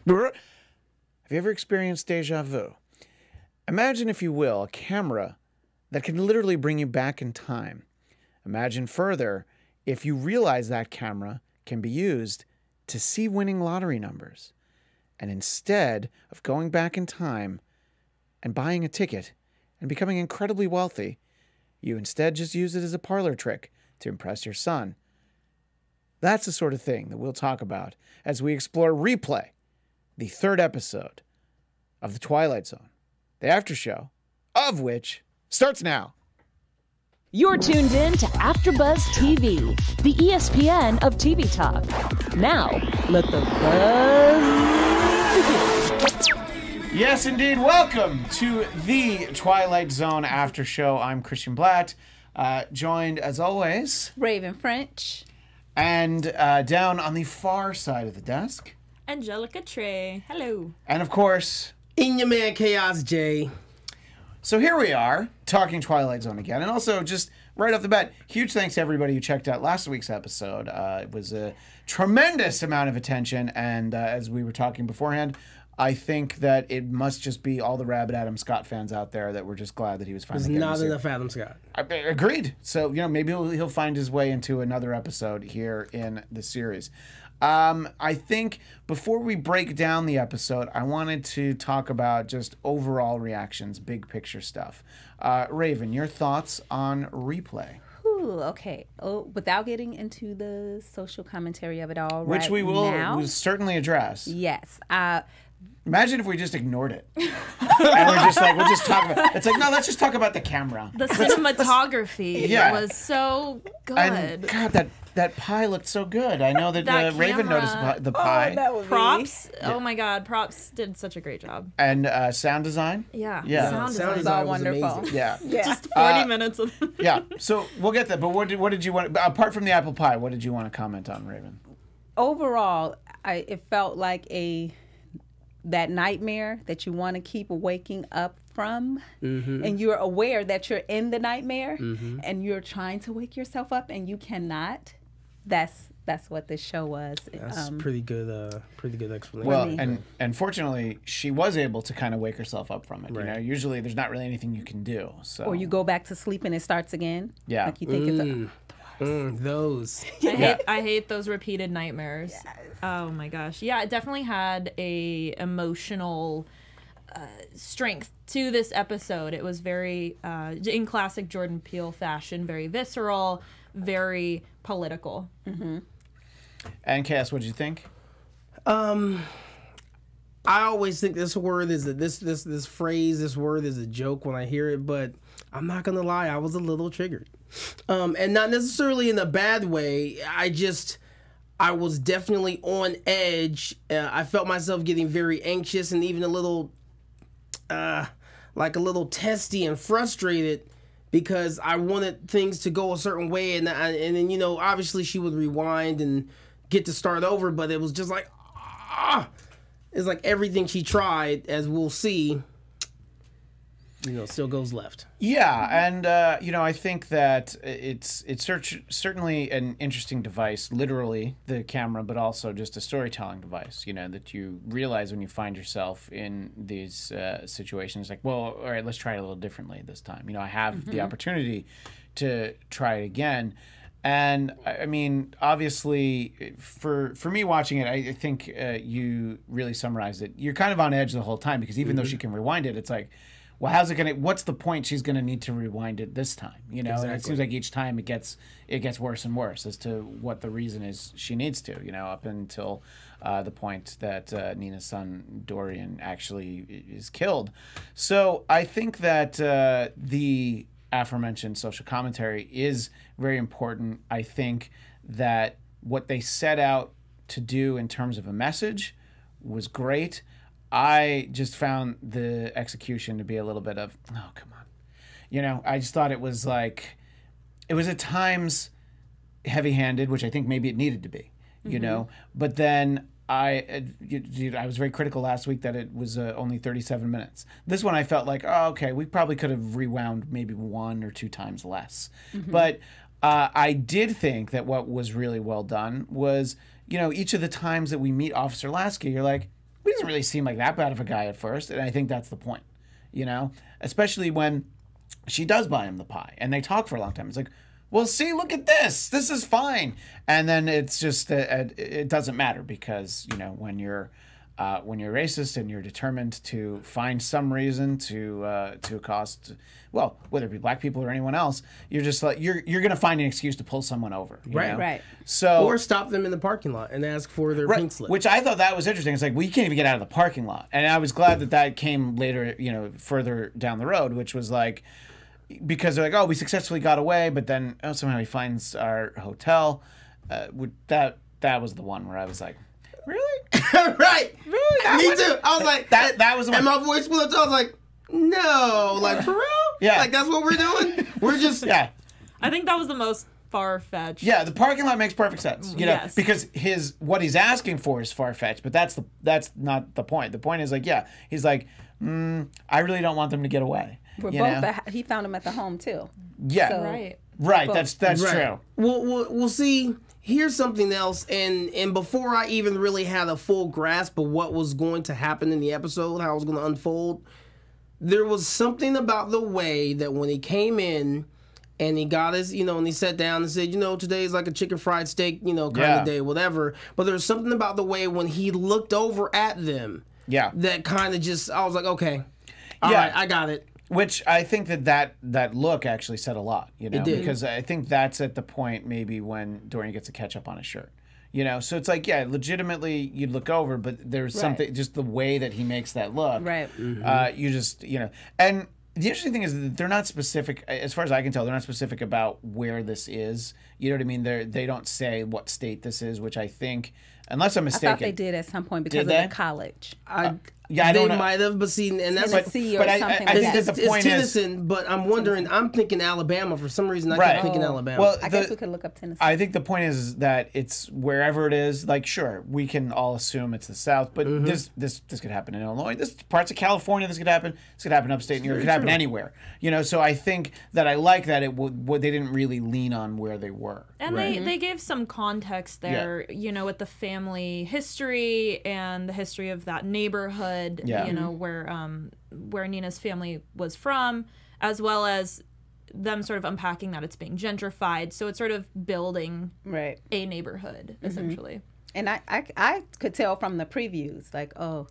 Have you ever experienced deja vu? Imagine, if you will, a camera that can literally bring you back in time. Imagine further if you realize that camera can be used to see winning lottery numbers. And instead of going back in time and buying a ticket and becoming incredibly wealthy, you instead just use it as a parlor trick to impress your son. That's the sort of thing that we'll talk about as we explore Replay, the third episode of The Twilight Zone, the after show of which starts now. You're tuned in to AfterBuzz TV, the ESPN of TV talk. Now, let the buzz begin. Yes, indeed. Welcome to the Twilight Zone after show. I'm Christian Blatt, joined as always, Raven French, and down on the far side of the desk, Angelica Trey. Hello. And of course, in your man Chaos J. So here we are, talking Twilight Zone again, and also just right off the bat, huge thanks to everybody who checked out last week's episode. It was a tremendous amount of attention, and as we were talking beforehand, I think that it must just be all the Rabid Adam Scott fans out there that were just glad that he was finally getting There's not enough Adam Scott. Agreed. So, maybe he'll find his way into another episode here in the series. I think before we break down the episode, I wanted to talk about just overall reactions, big picture stuff. Raven, your thoughts on Replay? Ooh, okay. Oh, without getting into the social commentary of it all, Which right we will now, certainly address. Yes. Imagine if we just ignored it. And we're just like, we'll just talk about it. It's like, no, let's just talk about the camera. The cinematography was so good. And God, that pie looked so good. I know that Raven noticed the pie. Props. Oh my God, props did such a great job. And sound design. Yeah. Sound design was wonderful. amazing. Yeah. Just 40 minutes of Yeah. So we'll get that. But what did you want, apart from the apple pie, what did you want to comment on, Raven? Overall, it felt like that nightmare that you want to keep waking up from, and you're aware that you're in the nightmare, and you're trying to wake yourself up, and you cannot. That's what this show was. That's pretty good explanation. Well, and fortunately, she was able to kind of wake herself up from it. Right. Usually there's not really anything you can do. So. Or you go back to sleep and it starts again. Yeah. Like you think it's those. I hate those repeated nightmares. Yes. Oh my gosh. Yeah, it definitely had a emotional strength to this episode. It was very, in classic Jordan Peele fashion, very visceral, very political. And Cass, what did you think? I always think this word is this word is a joke when I hear it, but I'm not gonna lie, I was a little triggered, and not necessarily in a bad way. I was definitely on edge. I felt myself getting very anxious and even a little testy and frustrated because I wanted things to go a certain way, and then obviously she would rewind and get to start over, but it was just like it's like everything she tried, as we'll see, still goes left. Yeah, and I think that it's certainly an interesting device, literally the camera, but also just a storytelling device. That you realize when you find yourself in these situations, like, well, all right, let's try it a little differently this time. I have the opportunity to try it again. And I mean, obviously, for me watching it, I think you really summarized it. You're kind of on edge the whole time because even though she can rewind it, it's like, well, what's the point she's gonna need to rewind it this time? Exactly. And it seems like each time it gets worse and worse as to what the reason is she needs to, up until the point that Nina's son Dorian actually is killed. So I think that the aforementioned social commentary is very important. I think that what they set out to do in terms of a message was great. I just found the execution to be a little bit of, oh, come on. I just thought it was like, it was at times heavy-handed, which I think maybe it needed to be, But then I was very critical last week that it was only 37 minutes. This one I felt like, oh, okay, we probably could have rewound maybe 1 or 2 times less. But I did think that what was really well done was, each of the times that we meet Officer Lasky, you're like, he doesn't really seem like that bad of a guy at first. And I think that's the point, you know, especially when she does buy him the pie and they talk for a long time. It's like, well, see, look at this. This is fine. And then it's just it doesn't matter because, you know, when you're racist and you're determined to find some reason to accost, well, whether it be black people or anyone else, you're just like you're going to find an excuse to pull someone over. You know? Right. So or stop them in the parking lot and ask for their pink slip. Which I thought that was interesting. It's like, well, you can't even get out of the parking lot. And I was glad that came later, you know, further down the road, which was like, because they're like, oh, we successfully got away, but then somehow he finds our hotel. That was the one where I was like, really? Right. Really? Me too. I was like, that was the one. And my voice went up. I was like, no, like for real? Yeah. Like that's what we're doing? We're just Yeah. I think that was the most far-fetched. Yeah, the parking lot makes perfect sense. You know, Yes. because what he's asking for is far-fetched, but that's not the point. The point is like, yeah, he's like, I really don't want them to get away. We're you both. know? He found him at the home too. Yeah. So- Right. That's right. true. We'll see. Here's something else, and before I even really had a full grasp of what was going to happen in the episode, how it was going to unfold, there was something about the way that when he came in and he got his, you know, and he sat down and said, you know, today's like a chicken fried steak, you know, kind of day, whatever. But there was something about the way when he looked over at them, that kind of just, I was like, okay, all right, I got it. Which I think that look actually said a lot, you know, It did. because I think that's at the point maybe when Dorian gets a ketchup on his shirt, you know. So it's like, yeah, legitimately you'd look over, but there's something, just the way that he makes that look, Right. You just, you know, and the interesting thing is that they're not specific, as far as I can tell, they're not specific about where this is. You know what I mean? They don't say what state this is, which I think, unless I'm I mistaken. thought they did at some point because of they? the college. Yeah, I They don't know. might have, but see, and that's Tennessee or but I something think like that that. the point it's is, Tennessee, but I'm wondering. I'm thinking Alabama for some reason. I Right. kept thinking Alabama. well, I guess we could look up Tennessee. I think the point is that it's wherever it is. Like, sure, we can all assume it's the South, but this could happen in Illinois. This parts of California. This could happen. This could happen upstate New York. It could happen anywhere. You know. So I think that I like that they didn't really lean on where they were. And they gave some context there, you know, with the family history and the history of that neighborhood, you know, where Nina's family was from, as well as them sort of unpacking that it's being gentrified. So it's sort of building a neighborhood, essentially. And I could tell from the previews, like, oh,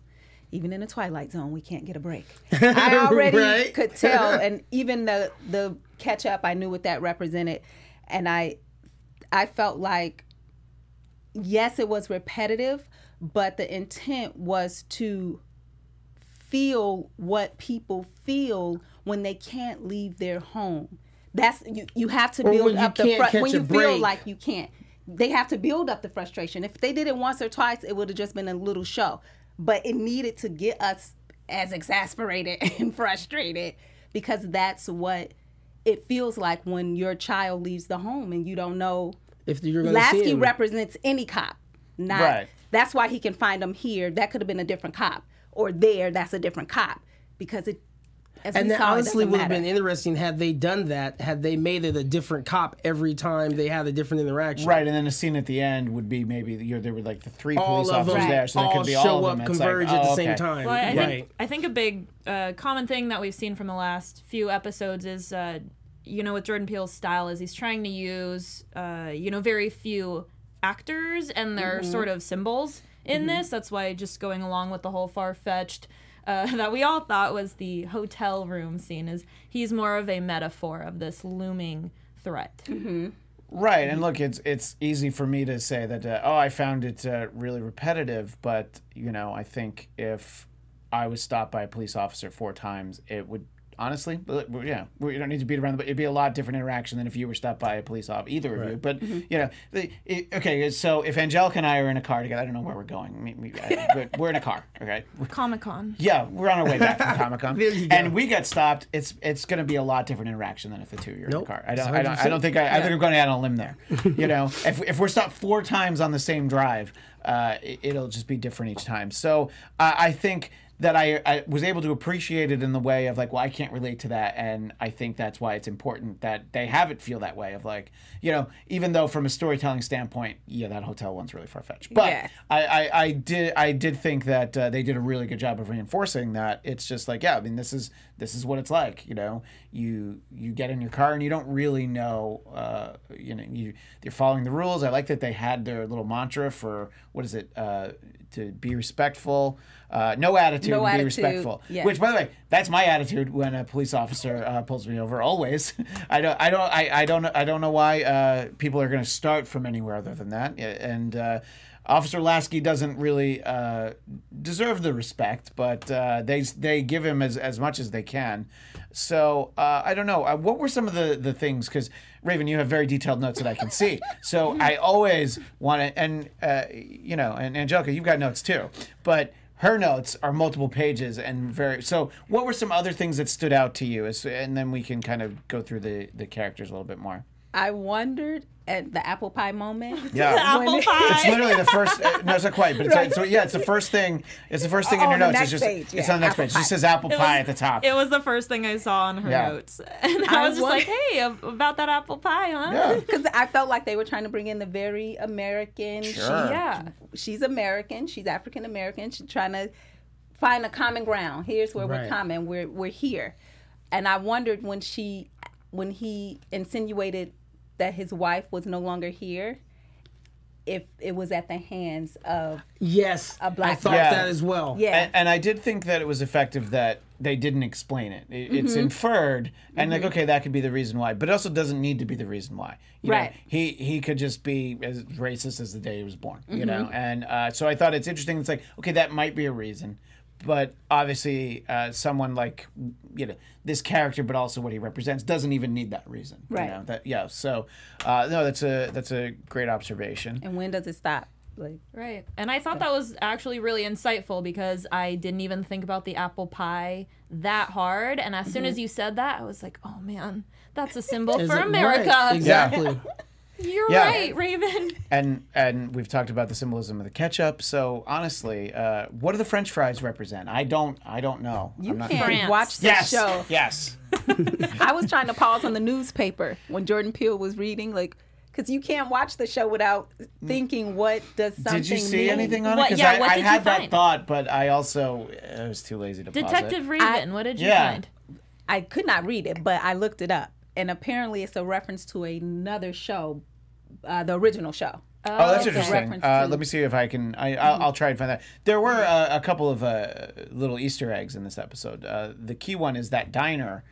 even in the Twilight Zone, we can't get a break. I already could tell, and even the catch up, I knew what that represented, and I felt like, yes, it was repetitive, but the intent was to feel what people feel when they can't leave their home. That's you have to build up the when you feel like you can't. They have to build up the frustration. If they did it once or twice, it would have just been a little show. But it needed to get us as exasperated and frustrated, because that's what it feels like when your child leaves the home and you don't know if you're going to see Lasky him. represents any cop. Not that's why he can find them here. That could have been a different cop. Or there, that's a different cop. Because it, as and we that saw, honestly would have matter. been interesting had they done that, had they made it a different cop every time they had a different interaction. Right, and then the scene at the end would be maybe there were like the three All police of them officers there, so there all could be show all of up, them. It's converge like, at the oh, same okay. time. Well, I think a big common thing that we've seen from the last few episodes is, you know, with Jordan Peele's style is he's trying to use, you know, very few actors and their sort of symbols in this. That's why just going along with the whole far-fetched that we all thought was the hotel room scene is he's more of a metaphor of this looming threat. Right, and look, it's easy for me to say that, I found it really repetitive, but, you know, I think if I was stopped by a police officer 4 times, it would, honestly, yeah, we don't need to beat around the bush. It'd be a lot different interaction than if you were stopped by a police officer, either of you. But, you know, okay, so if Angelica and I are in a car together, I don't know where we're going, but we're in a car, okay? Comic-Con. Yeah, we're on our way back from Comic-Con, There you go. and we get stopped. It's going to be a lot different interaction than if the two of you are in the car. I don't think I think I'm going out on a limb there. You know, if we're stopped 4 times on the same drive, it'll just be different each time. So I think that I was able to appreciate it in the way of like, well, I can't relate to that, and I think that's why it's important that they have it feel that way of like, you know, even though from a storytelling standpoint, yeah, that hotel one's really far-fetched. But Yes. I did think that they did a really good job of reinforcing that. It's just like, yeah, I mean, this is what it's like, you know. You get in your car and you don't really know, you know, you're following the rules. I like that they had their little mantra for, what is it, to be respectful, no attitude, No be attitude, respectful. yeah. Which, by the way, that's my attitude when a police officer pulls me over. Always, I don't know why people are going to start from anywhere other than that. And Officer Lasky doesn't really deserve the respect, but they give him as much as they can. So I don't know. What were some of the things? Because Raven, you have very detailed notes that I can see. So I always want to, and you know, and Angelica, you've got notes too, but her notes are multiple pages and very. So what were some other things that stood out to you? And then we can kind of go through the characters a little bit more. I wondered at the apple pie moment. Yeah, Apple pie. It's literally the first. No, it's not quite, but it's it's the first thing. It's the first thing in your On the notes. next It's just page, it's yeah, on the next apple page. It pie. just says apple pie at the top. It was the first thing I saw on her Yeah. notes. And I was just wonder- like, hey, about that apple pie, huh? Yeah. Because I felt like they were trying to bring in the very American. Sure. Yeah. She's American. She's African American. She's trying to find a common ground. Here's where we're Right. common. We're here. And I wondered when he insinuated that his wife was no longer here, if it was at the hands of Yes, A black I thought Yeah. that as well. yeah. And I did think that it was effective that they didn't explain it. It's inferred, and like, okay, that could be the reason why, but it also doesn't need to be the reason why. You Right. know, he could just be as racist as the day he was born. You know, and so I thought it's interesting. It's like, okay, that might be a reason, but obviously, someone like, you know, this character, but also what he represents, doesn't even need that reason. Right. You know, that, yeah. So no, that's a great observation. And when does it stop? Like, Right. And I thought that was actually really insightful because I didn't even think about the apple pie that hard. And as soon as you said that, I was like, oh man, that's a symbol Is for it- America. right, exactly. You're Yeah. right, Raven. And we've talked about the symbolism of the ketchup. So honestly, what do the French fries represent? I don't know. you I'm not can't France. watch the Yes. show. Yes. I was trying to pause on the newspaper when Jordan Peele was reading, like, because you can't watch the show without thinking, what does something Did you see mean? anything on it? What- Because yeah, what I did had you that find? thought, but I also was too lazy to pause Detective it. Raven, what did you Yeah. find? I could not read it, but I looked it up. And apparently it's a reference to another show, the original show. Oh, that's okay. interesting. Reference to- Let me see if I can. I'll try and find that. There were a couple of little Easter eggs in this episode. The key one is that diner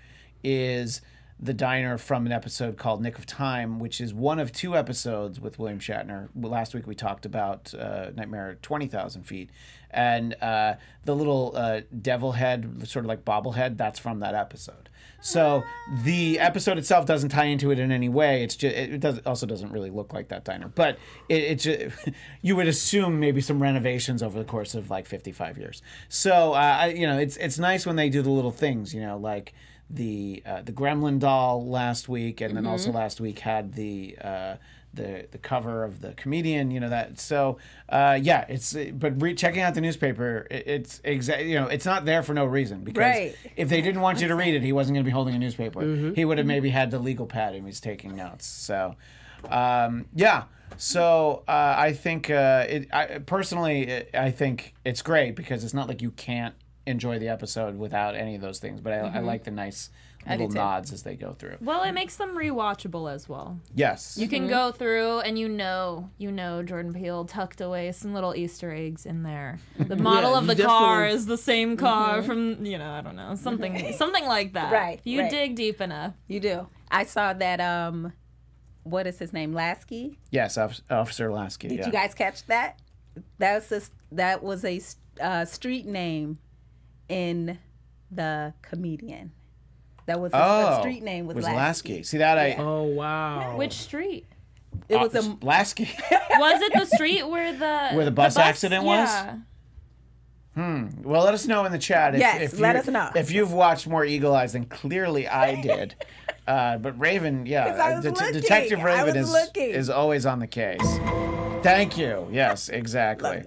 is the diner from an episode called Nick of Time, which is one of two episodes with William Shatner. Last week we talked about Nightmare at 20,000 Feet. And the little devil head, sort of like bobblehead, that's from that episode. So the episode itself doesn't tie into it in any way. It's just also doesn't really look like that diner, but it just, you would assume maybe some renovations over the course of like 55 years. So you know, it's nice when they do the little things, you know, like the Gremlin doll last week, and then also last week had the cover of the Comedian, you know, that. So yeah, it's checking out the newspaper, it's exactly, you know, it's not there for no reason, because Right. if they didn't want you to read it, he wasn't going to be holding a newspaper. He would have maybe had the legal pad and was taking notes. So yeah. So I think personally I think it's great because it's not like you can't enjoy the episode without any of those things, but I like the nice little do too. nods as they go through. Well, it makes them rewatchable as well. Yes. You can go through and you know Jordan Peele tucked away some little Easter eggs in there. The model Yeah, of the you car definitely- is the same car from, you know, I don't know, something like that. Right, If you right. dig deep enough. You do. I saw that, what is his name? Lasky? Yes, Officer Lasky. Did yeah. you guys catch that? That was a street name in The Comedian. That was a street name was Lasky. See that Oh wow. Which street? It was a Lasky. Was it the street where the bus accident was? Yeah. Well, let us know in the chat. Yes, if let you- us know. If you've watched more Eagle Eyes than clearly I did. But Raven, 'Cause yeah, I was looking. Detective I Raven was looking. is always on the case. Thank you. Yes, exactly.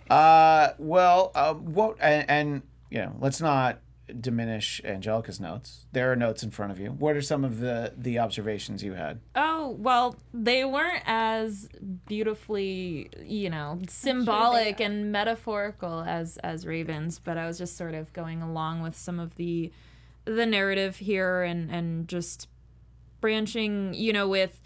Love that. What and let's not diminish Angelica's notes. There are notes in front of you. What are some of the observations you had? Oh, well, they weren't as beautifully, symbolic and metaphorical as Raven's, but I was just sort of going along with some of the narrative here and just branching, with,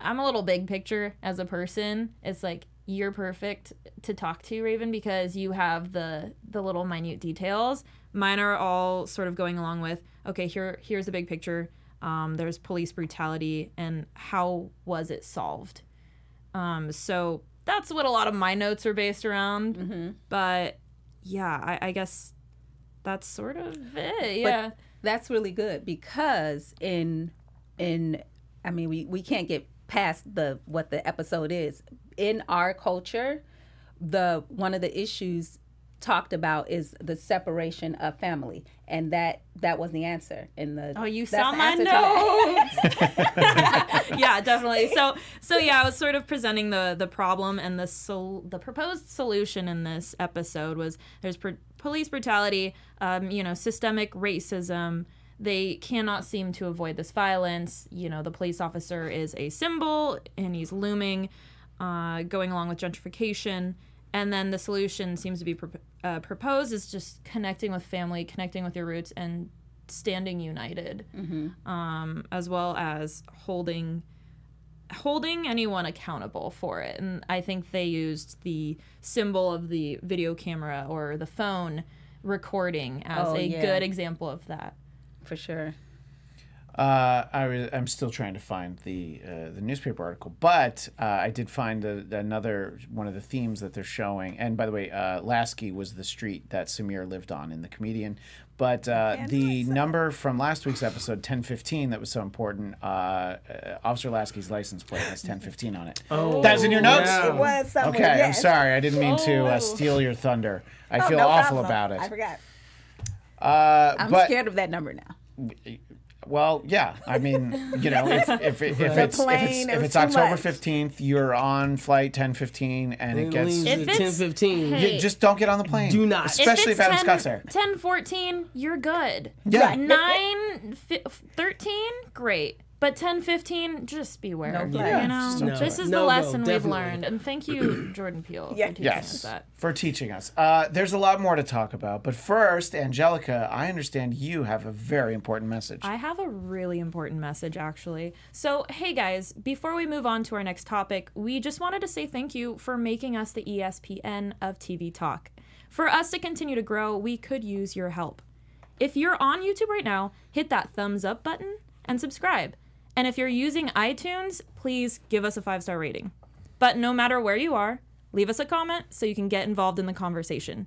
I'm a little big picture as a person. It's like, you're perfect to talk to, Raven, because you have the little minute details. Mine are all sort of going along with, okay, here's the big picture. There's police brutality, and how was it solved? So that's what a lot of my notes are based around. Mm-hmm. But yeah, I guess that's sort of it. Yeah, but that's really good because we can't get past what the episode is. In our culture, one of the issues talked about is the separation of family, and that was the answer in the. Oh, you saw my notes. Yeah, definitely. So yeah, I was sort of presenting the problem, and the proposed solution in this episode was there's police brutality, systemic racism. They cannot seem to avoid this violence. The police officer is a symbol, and he's looming, going along with gentrification. And then the solution seems to be proposed is just connecting with family, connecting with your roots, and standing united, as well as holding anyone accountable for it. And I think they used the symbol of the video camera or the phone recording as good example of that. For sure. I'm still trying to find the newspaper article, but I did find another one of the themes that they're showing. And by the way, Lasky was the street that Samir lived on in The Comedian. But the number from last week's episode, 1015, that was so important, Officer Lasky's license plate has 1015 on it. Oh, that's in your notes? Yeah. It was somewhere, okay, yes. I'm sorry. I didn't mean to steal your thunder. I feel awful about it. I forgot. I'm scared of that number now. Well, yeah. I mean, if it's October 15th, you're on flight 10:15, and it gets 10:15. You just don't get on the plane. Do not, especially if Adam Scott's there. 10:14, you're good. Yeah. 9:13, great. But 10:15, just beware. This is the lesson we've learned, and thank you, Jordan Peele, for teaching us that. For teaching us. There's a lot more to talk about, but first, Angelica, I understand you have a very important message. I have a really important message, actually. So, hey guys, before we move on to our next topic, we just wanted to say thank you for making us the ESPN of TV talk. For us to continue to grow, we could use your help. If you're on YouTube right now, hit that thumbs up button and subscribe. And if you're using iTunes, please give us a 5-star rating. But no matter where you are, leave us a comment so you can get involved in the conversation.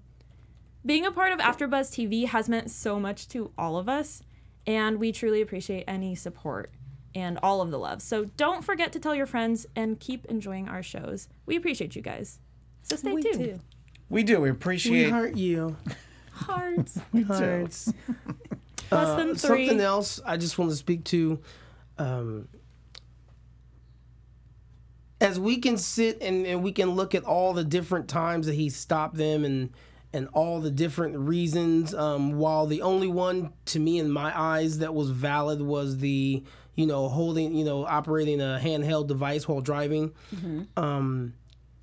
Being a part of AfterBuzz TV has meant so much to all of us, and we truly appreciate any support and all of the love. So don't forget to tell your friends and keep enjoying our shows. We appreciate you guys. So stay tuned. We do. We appreciate. We heart you. Hearts. Hearts. Less than 3. Something else I just want to speak to. As we can sit and we can look at all the different times that he stopped them and all the different reasons, while the only one to me in my eyes that was valid was the operating a handheld device while driving. Mm-hmm.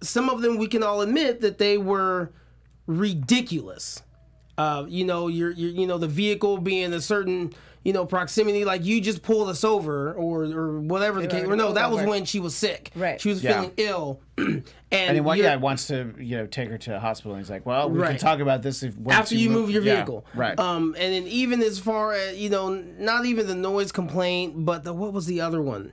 Some of them we can all admit that they were ridiculous. The vehicle being a certain proximity, like you just pulled us over or whatever the case. Or no, that was when she was sick. Right. She was feeling ill. and he wants to take her to a hospital. And he's like, well, we can talk about this after you move your vehicle. Yeah, right. And then even as far as, not even the noise complaint, but what was the other one?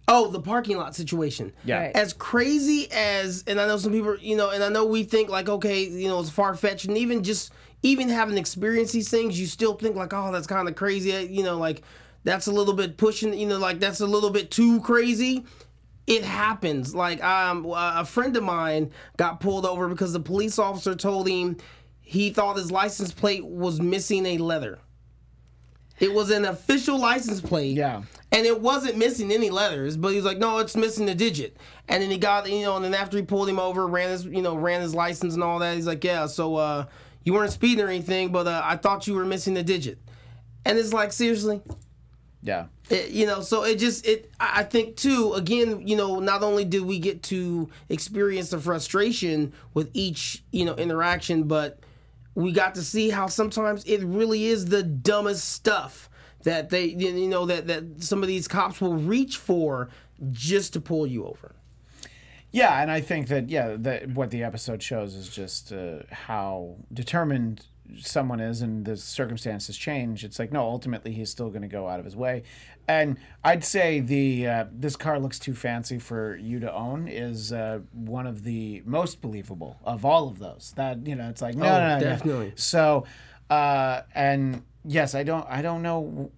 Oh, the parking lot situation. Yeah. Right. As crazy as, and I know some people, and I know we think like, okay, it's far-fetched, and even having experienced these things, you still think like, oh, that's kind of crazy, like that's a little bit pushing, like that's a little bit too crazy. It happens. Like a friend of mine got pulled over because the police officer told him he thought his license plate was missing a letter. It was an official license plate. Yeah. And it wasn't missing any letters, but he was like, no, it's missing a digit. And then he got, and then after he pulled him over, ran his license and all that, he's like, yeah, so, you weren't speeding or anything, but I thought you were missing a digit. And it's like, seriously? Yeah. So I think too, again, not only do we get to experience the frustration with each, interaction, but we got to see how sometimes it really is the dumbest stuff that they, that some of these cops will reach for just to pull you over. Yeah, and I think that what the episode shows is just how determined someone is, and the circumstances change. It's like, no, ultimately he's still going to go out of his way. And I'd say this car looks too fancy for you to own is one of the most believable of all of those. That it's like no, definitely. No. So, and yes, I don't know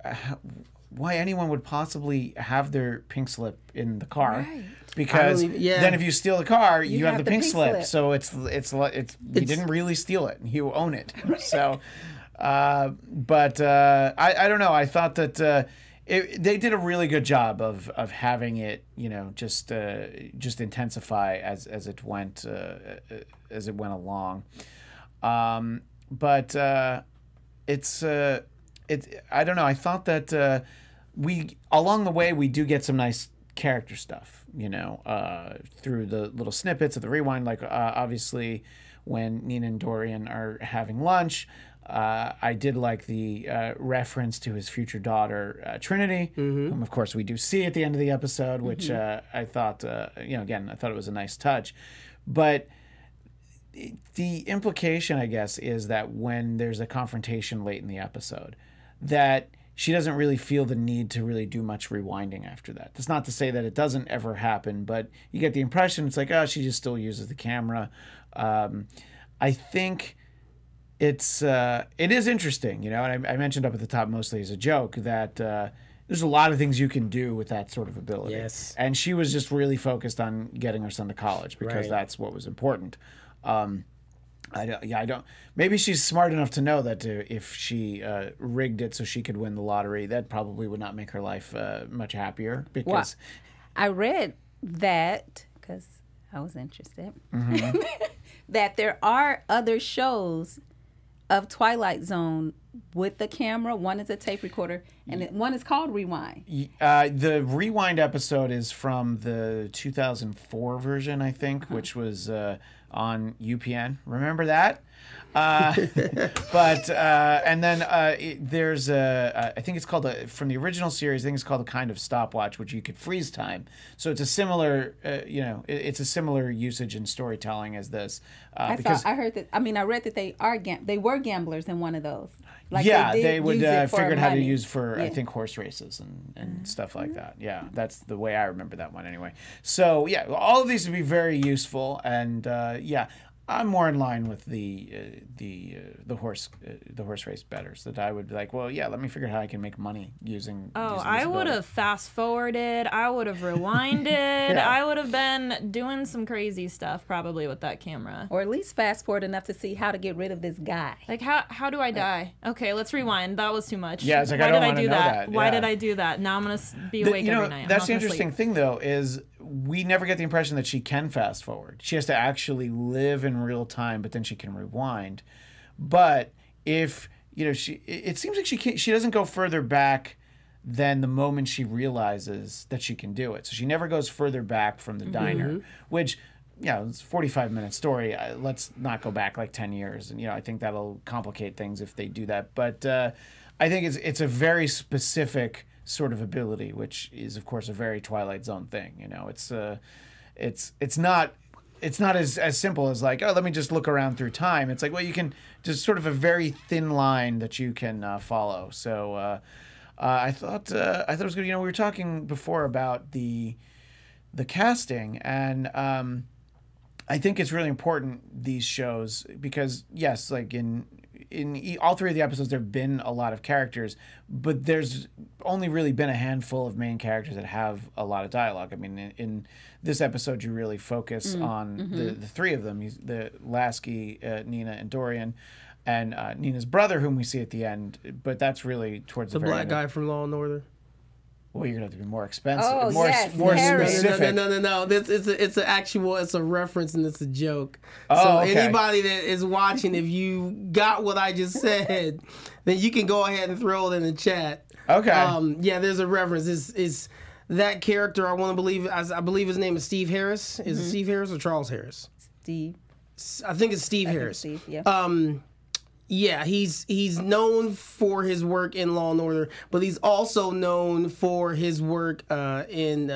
why anyone would possibly have their pink slip in the car. Right. Because then if you steal the car, you have the pink slip. So it's you didn't really steal it. You own it. So, but I don't know. I thought that they did a really good job of having it, just intensify as it went along. But it's I don't know. I thought that we along the way we do get some nice character stuff, through the little snippets of the rewind. Like obviously, when Nina and Dorian are having lunch, I did like the reference to his future daughter Trinity, whom of course we do see at the end of the episode, which I thought, again, I thought it was a nice touch, but the implication, I guess, is that when there's a confrontation late in the episode, that she doesn't really feel the need to really do much rewinding after that. That's not to say that it doesn't ever happen, but you get the impression it's like, oh, she just still uses the camera. I think it is interesting, and I mentioned up at the top mostly as a joke that there's a lot of things you can do with that sort of ability. Yes. And she was just really focused on getting her son to college because that's what was important. I don't. Maybe she's smart enough to know that if she rigged it so she could win the lottery, that probably would not make her life much happier. Because I read that because I was interested that there are other shows of Twilight Zone with the camera. One is a tape recorder, and one is called Rewind. The Rewind episode is from the 2004 version, I think, which was on UPN. Remember that? But and then there's I think it's called from the original series. I think it's called a kind of stopwatch, which you could freeze time. So it's a similar, it's a similar usage in storytelling as this. I read that they were gamblers in one of those. Like they would figure out how to money. use for I think horse races and stuff like that. Yeah, that's the way I remember that one anyway. So yeah, all of these would be very useful, and I'm more in line with the horse race bettors, that I would be like, well, yeah, let me figure out how I can make money using. I would have fast forwarded. I would have rewinded. I would have been doing some crazy stuff probably with that camera. Or at least fast forward enough to see how to get rid of this guy. Like how do I die? Okay, let's rewind. That was too much. Yeah, it's like, why I don't did I want to do know that? that. Why Yeah. did I do that? Now I'm gonna be awake every night. That's the interesting thing, though, is we never get the impression that she can fast forward. She has to actually live in real time, but then she can rewind. But if it seems like she doesn't go further back than the moment she realizes that she can do it. So she never goes further back from the diner, which, it's a 45-minute story. Let's not go back like 10 years. And, I think that'll complicate things if they do that. But I think it's a very specific sort of ability, which is, of course, a very Twilight Zone thing. It's not as simple as like, oh, let me just look around through time. It's like, well, you can just sort of a very thin line that you can follow. So I thought it was good. We were talking before about the casting, and I think it's really important, these shows, because yes, like in all three of the episodes, there have been a lot of characters, but there's only really been a handful of main characters that have a lot of dialogue. I mean, in this episode, you really focus on the three of them, the Lasky, Nina, and Dorian, and Nina's brother, whom we see at the end, but that's really towards the very black end. guy from Law and Order. Well, you're gonna have to be more expensive, Oh, more yes, more Harry. specific. No. It's a reference and it's a joke. Oh, So okay. anybody that is watching, if you got what I just said, then you can go ahead and throw it in the chat. Okay. Yeah, there's a reference. Is that character? I want to believe. I believe his name is Steve Harris. Is it Steve Harris or Charles Harris? Steve. I think it's Steve Harris. Steve, yeah. Yeah, he's known for his work in Law and Order, but he's also known for his work in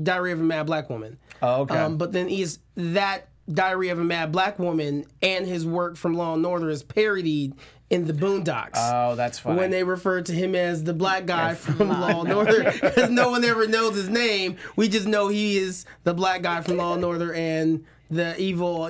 Diary of a Mad Black Woman. Oh, okay. But then that Diary of a Mad Black Woman and his work from Law and Order is parodied in the Boondocks. Oh, that's funny. When they refer to him as the black guy from Law and Order, because no one ever knows his name. We just know he is the black guy from Law and Order and the evil,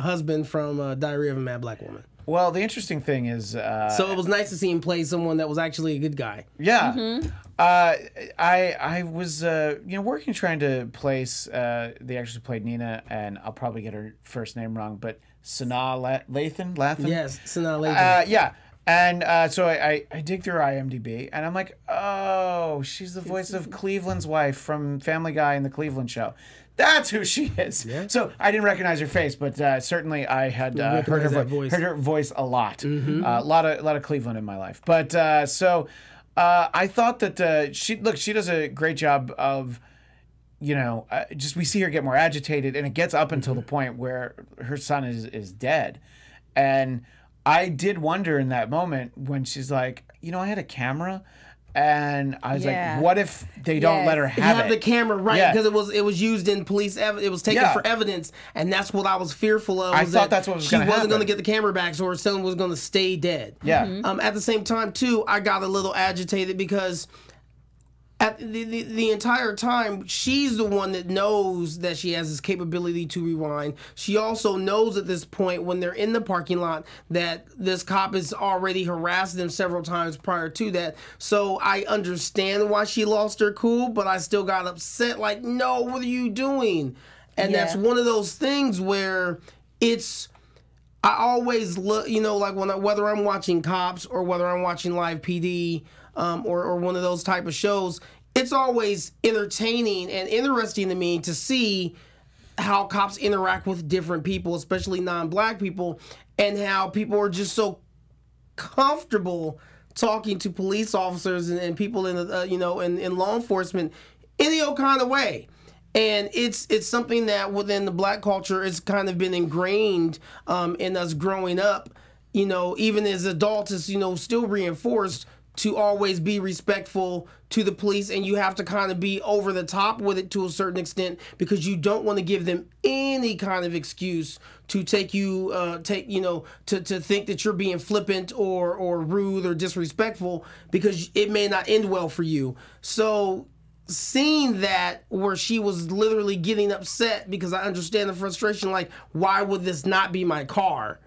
husband from Diary of a Mad Black Woman. Well, the interesting thing is, So it was nice to see him play someone that was actually a good guy. yeah, I was working trying to place the actress who played Nina, and I'll probably get her first name wrong, but Sanaa Lathan. Yes, Sanaa Lathan. Yeah. And so I dig through IMDb, and I'm like, oh, she's the voice of Cleveland's wife from Family Guy and the Cleveland Show. That's who she is. Yeah. So I didn't recognize her face, but certainly I had heard her voice a lot. A lot of Cleveland in my life. But I thought that she does a great job of, just we see her get more agitated, and it gets up until the point where her son is dead. And I did wonder in that moment when she's like, I had a camera. And I was like, what if they don't let her have the camera, right? Yeah. Because it was used in police. It was taken for evidence, and that's what I was fearful of. I thought that's what was going to happen. She wasn't going to get the camera back, so her son was going to stay dead. Yeah. At the same time, too, I got a little agitated because at the entire time, she's the one that knows that she has this capability to rewind. She also knows at this point when they're in the parking lot that this cop has already harassed them several times prior to that. So I understand why she lost her cool, but I still got upset. Like, no, what are you doing? And that's one of those things where I always look, whether I'm watching Cops or whether I'm watching Live PD, or one of those type of shows, it's always entertaining and interesting to me to see how cops interact with different people, especially non-black people, and how people are just so comfortable talking to police officers and people in in law enforcement any old kind of way. And it's something that within the black culture has kind of been ingrained in us growing up, even as adults, it's still reinforced to always be respectful to the police, and you have to kind of be over the top with it to a certain extent because you don't want to give them any kind of excuse to to think that you're being flippant or rude or disrespectful because it may not end well for you. So seeing that where she was literally getting upset because I understand the frustration, like, why would this not be my car?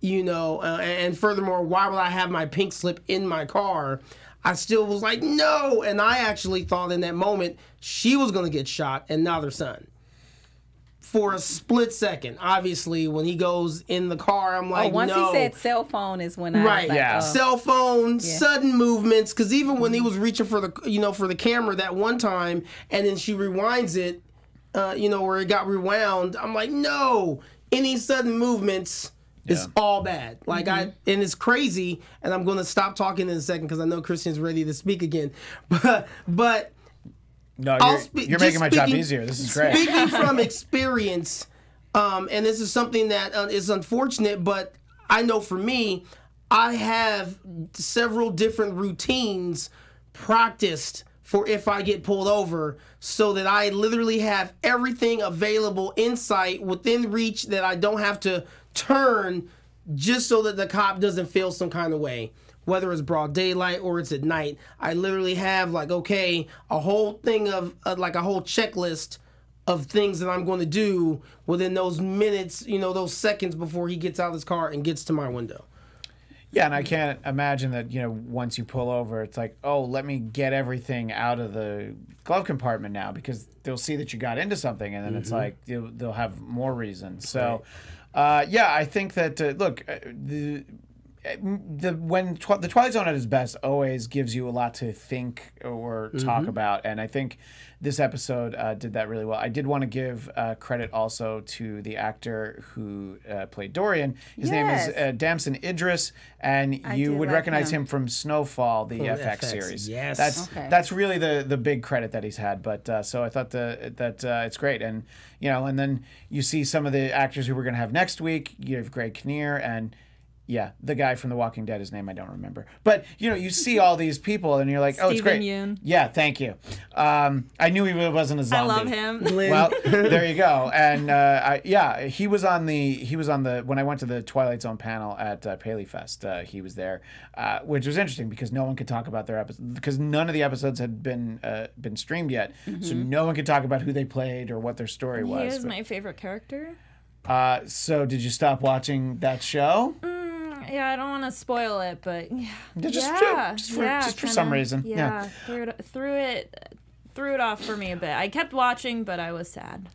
And furthermore, why would I have my pink slip in my car? I still was like, no. And I actually thought in that moment she was going to get shot and not her son. For a split second. Obviously, when he goes in the car, I'm like, once no. he said cell phone is when I right, was like, cell phone, sudden movements. Because even when he was reaching for the camera that one time, and then she rewinds it, where it got rewound, I'm like, no. Any sudden movements. It's all bad. Like and it's crazy. And I'm going to stop talking in a second because I know Christian's ready to speak again. But no, you're making my job easier. This is great. Speaking from experience, and this is something that is unfortunate, but I know for me, I have several different routines practiced for if I get pulled over, so that I literally have everything available in sight, within reach, that I don't have to turn just so that the cop doesn't feel some kind of way, whether it's broad daylight or it's at night. I literally have a whole thing of like a whole checklist of things that I'm going to do within those minutes, those seconds before he gets out of his car and gets to my window. Yeah, and I can't imagine that, once you pull over, it's like, oh, let me get everything out of the glove compartment now, because they'll see that you got into something, and then it's like they'll have more reason. So, I think that, when the Twilight Zone at its best always gives you a lot to think or talk about, and I think this episode did that really well. I did want to give credit also to the actor who played Dorian. His name is Damson Idris, and you would recognize him from Snowfall, the FX series. Yes, that's really the big credit that he's had. But so I thought that it's great, and and then you see some of the actors who we're going to have next week. You have Greg Kinnear and. Yeah, the guy from The Walking Dead, his name I don't remember. But, you see all these people and you're like, oh, it's great. Yeun. Yeah, thank you. I knew he wasn't a zombie. I love him. Well, there you go. And he was on the when I went to the Twilight Zone panel at Paley Fest, he was there, which was interesting because no one could talk about their episodes because none of the episodes had been streamed yet. So no one could talk about who they played or what their story was. He is my favorite character. So did you stop watching that show? Yeah, I don't want to spoil it, but just for some reason. Yeah, threw it off for me a bit. I kept watching, but I was sad.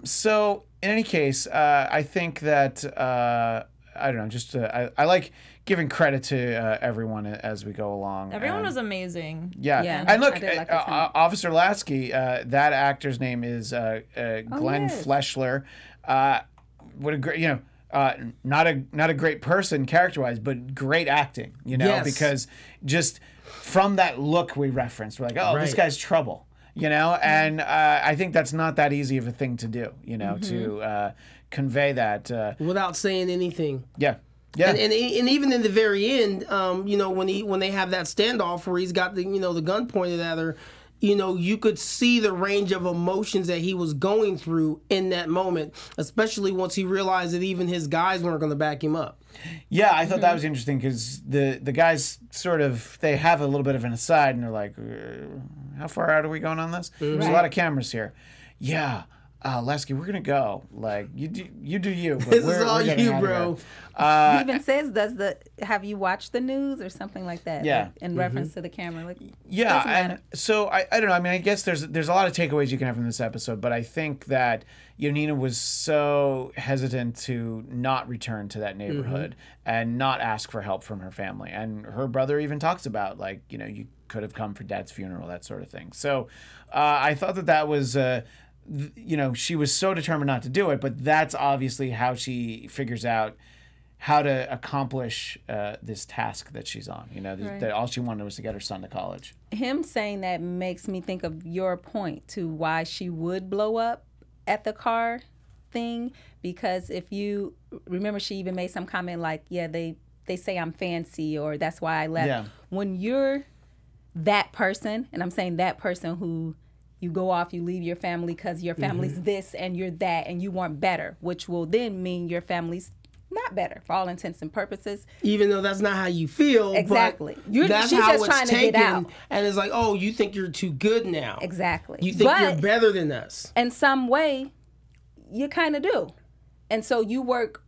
So in any case, I think that I don't know. I like giving credit to everyone as we go along. Everyone was amazing. Yeah. And look, Officer Lasky, that actor's name is Glenn Fleshler. What a great, not a great person character-wise, but great acting, because just from that look we referenced, we're like, oh, this guy's trouble, and I think that's not that easy of a thing to do, to convey that. Without saying anything. Yeah. Yeah. And even in the very end, when they have that standoff where he's got the gun pointed at her, you could see the range of emotions that he was going through in that moment, especially once he realized that even his guys weren't going to back him up. Yeah, I thought that was interesting because the guys they have a little bit of an aside and they're like, how far out are we going on this? There's a lot of cameras here. Yeah. Lasky, we're gonna go. Like you do you. But this is all you, bro. He even says, have you watched the news or something like that? Yeah. In reference to the camera. Like, yeah, and so I don't know. I mean, I guess there's a lot of takeaways you can have from this episode, but I think that Nina was so hesitant to not return to that neighborhood and not ask for help from her family, and her brother even talks about you could have come for Dad's funeral, that sort of thing. So I thought that was. She was so determined not to do it, but that's obviously how she figures out how to accomplish this task that she's on. That all she wanted was to get her son to college. Him saying that makes me think of your point to why she would blow up at the car thing, because if you remember, she even made some comment like, yeah, they say I'm fancy or that's why I left. Yeah. When you're that person, and I'm saying that person who you go off, you leave your family because your family's this and you're that and you want better, which will then mean your family's not better for all intents and purposes. Even though that's not how you feel. Exactly. That's she's how just trying to get out. And it's like, oh, you think you're too good now. Exactly. You think you're better than us. In some way, you kind of do. And so you work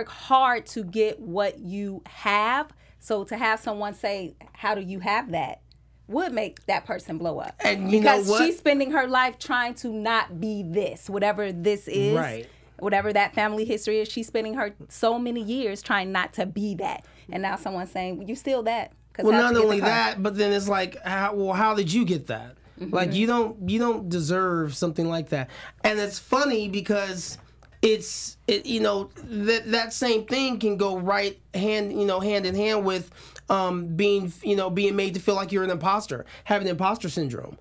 hard to get what you have. So to have someone say, how do you have that? Would make that person blow up. And you know what? Because she's spending her life trying to not be this, whatever this is. Right. Whatever that family history is, she's spending her so many years trying not to be that. And now someone's saying, well, you're still that. Well, not only that, but then it's like, how did you get that? Like, you don't deserve something like that. And it's funny because that same thing can go hand in hand with being made to feel like you're an imposter, having imposter syndrome.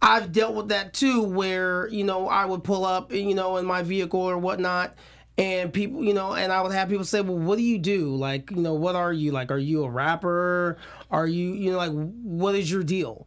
I've dealt with that too, where I would pull up in my vehicle or whatnot, and people and I would have people say, well, what do you do? Like, what are you? Like, are you a rapper? Are you like, what is your deal?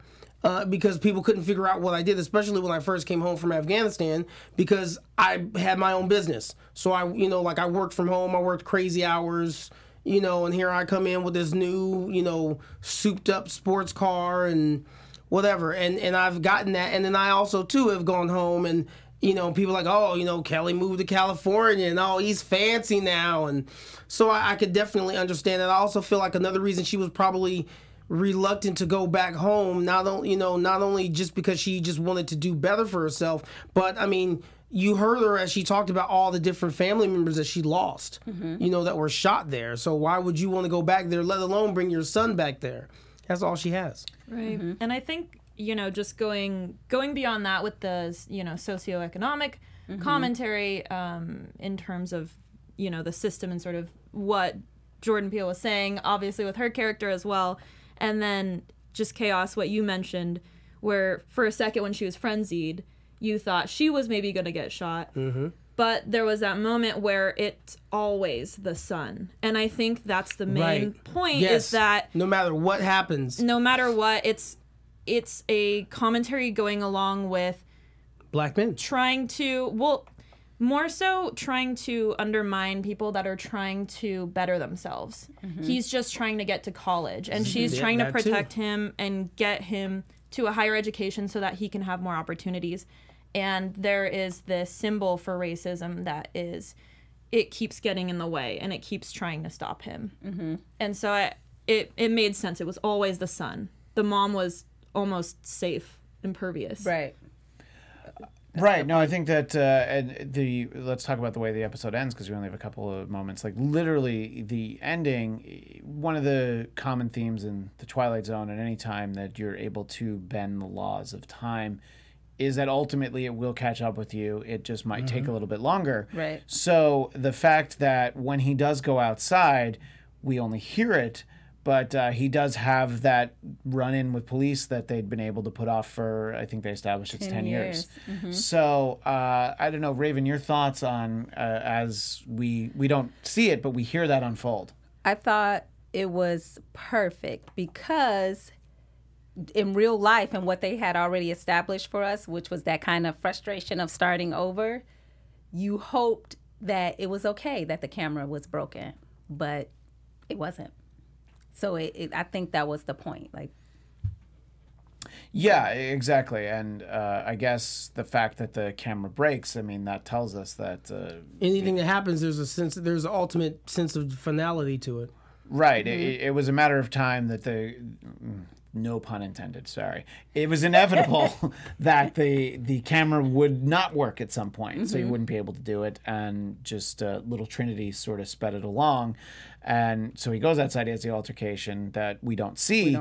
Because people couldn't figure out what I did, especially when I first came home from Afghanistan, because I had my own business. So I worked from home, I worked crazy hours, and here I come in with this new, souped up sports car and whatever. And I've gotten that. And then I also too have gone home and, people like, oh, Kelly moved to California and he's fancy now. And so I could definitely understand that. I also feel like another reason she was probably reluctant to go back home, not only just because she just wanted to do better for herself, but I mean, you heard her as she talked about all the different family members that she lost, you know, that were shot there. So why would you want to go back there, let alone bring your son back there? That's all she has. Right. And I think, you know, just going beyond that with the, you know, socioeconomic commentary in terms of, you know, the system and sort of what Jordan Peele was saying, obviously with her character as well. And then just chaos, what you mentioned, where for a second when she was frenzied, you thought she was maybe going to get shot. But there was that moment where it's always the son. And I think that's the main point is that no matter what happens, no matter what, it's a commentary going along with black men trying to, well, more so trying to undermine people that are trying to better themselves. He's just trying to get to college, and she's trying to protect him and get him to a higher education so that he can have more opportunities. And there is this symbol for racism that is, it keeps getting in the way and it keeps trying to stop him. And so it made sense. It was always the son. The mom was almost safe, impervious. Right. Right. No, I think that let's talk about the way the episode ends, because we only have a couple of moments. Like, literally, the ending, one of the common themes in the Twilight Zone at any time that you're able to bend the laws of time is that ultimately it will catch up with you. It just might take a little bit longer. Right. So the fact that when he does go outside, we only hear it, but he does have that run-in with police that they'd been able to put off for, I think they established it's 10 years. So I don't know, Raven, your thoughts on as we don't see it, but we hear that unfold. I thought it was perfect because in real life and what they had already established for us, which was that kind of frustration of starting over, you hoped that it was okay that the camera was broken, but it wasn't. So I think that was the point. Like, yeah, exactly. And I guess the fact that the camera breaks, I mean, that tells us that anything that happens, there's an ultimate sense of finality to it. Right. It was a matter of time that no pun intended, sorry. It was inevitable that the camera would not work at some point, so you wouldn't be able to do it, and just little Trinity sort of sped it along. And so he goes outside, he has the altercation that we don't see,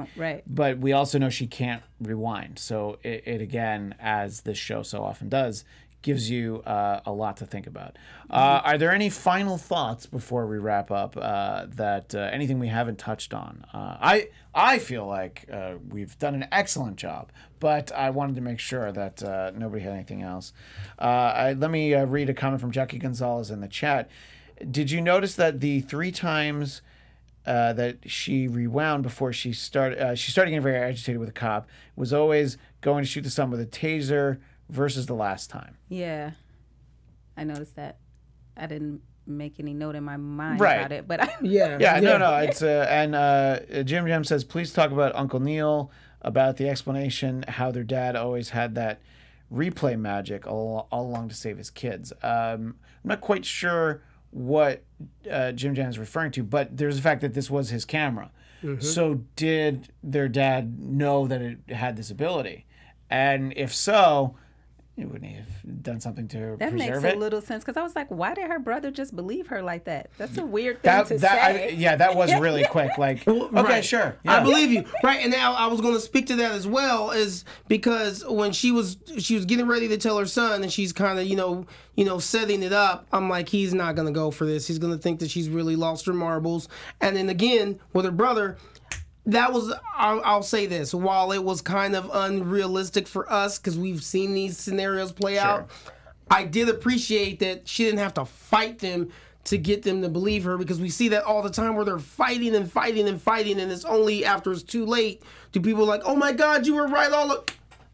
but we also know she can't rewind. So it again, as this show so often does, gives you a lot to think about. Are there any final thoughts before we wrap up that anything we haven't touched on? I feel like we've done an excellent job, but I wanted to make sure that nobody had anything else. Let me read a comment from Jackie Gonzalez in the chat. Did you notice that the 3 times that she rewound before she started getting very agitated with a cop was always going to shoot the son with a taser versus the last time? Yeah, I noticed that. I didn't make any note in my mind about it, but no. It's and Jim says, please talk about Uncle Neil, about the explanation how their dad always had that replay magic all along to save his kids. I'm not quite sure what Jim Jam is referring to, but there's the fact that this was his camera. So did their dad know that it had this ability? And if so, wouldn't he have done something to preserve it? That makes a little sense, because I was like, why did her brother just believe her like that? That's a weird thing to say. That was really quick. Like, okay, sure. Yeah. I believe you. Right, and now I was going to speak to that as well, is because when she was getting ready to tell her son, and she's kind of setting it up, I'm like, he's not going to go for this. He's going to think that she's really lost her marbles. And then again, with her brother, that was, I'll say this, while it was kind of unrealistic for us because we've seen these scenarios play out, I did appreciate that she didn't have to fight them to get them to believe her, because we see that all the time where they're fighting and fighting and fighting, and it's only after it's too late do people like, oh my God, you were right all the...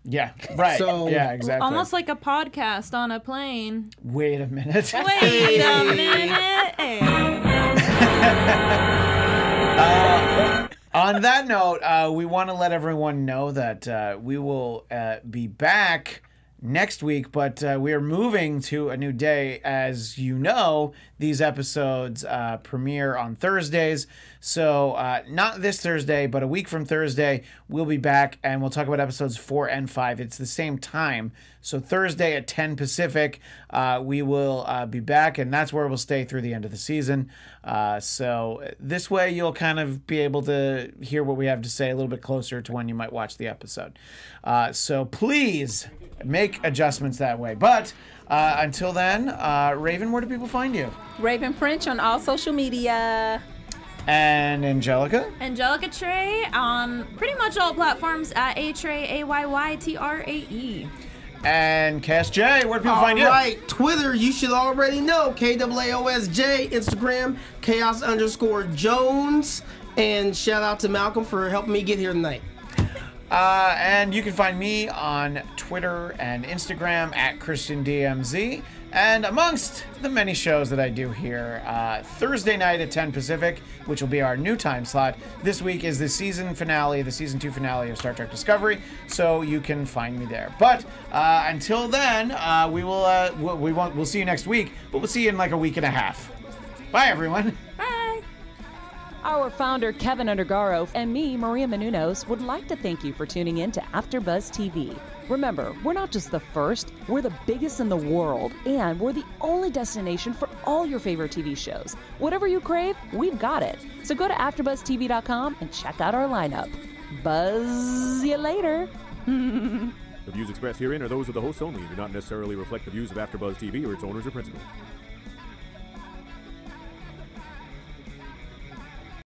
Yeah, right. So, yeah, exactly. Almost like a podcast on a plane. Wait a minute. Wait a minute. On that note, we want to let everyone know that we will be back next week, but we are moving to a new day. As you know, these episodes premiere on Thursdays. So not this Thursday, but a week from Thursday, we'll be back and we'll talk about episodes 4 and 5. It's the same time. So Thursday at 10 Pacific, we will be back, and that's where we'll stay through the end of the season. So this way you'll kind of be able to hear what we have to say a little bit closer to when you might watch the episode. So please make adjustments that way. But until then, Raven, where do people find you? Raven French on all social media. And Angelica? Angelica Trey on pretty much all platforms at A-Trey, AYYTRAE. And Cass J, where do people find you? All right, Twitter, you should already know, KAAOSJ, Instagram, Chaos_Jones, and shout out to Malcolm for helping me get here tonight. And you can find me on Twitter and Instagram at ChristianDMZ. And amongst the many shows that I do here, Thursday night at 10 Pacific, which will be our new time slot. This week is the season finale, the season 2 finale of Star Trek Discovery, so you can find me there. But until then, we'll see you next week, but we'll see you in like a week and a half. Bye, everyone. Bye. Our founder, Keven Undergaro, and me, Maria Menounos, would like to thank you for tuning in to AfterBuzz TV. Remember, we're not just the first, we're the biggest in the world, and we're the only destination for all your favorite TV shows. Whatever you crave, we've got it. So go to AfterBuzzTV.com and check out our lineup. Buzz you later. The views expressed herein are those of the hosts only and do not necessarily reflect the views of AfterBuzz TV or its owners or principals.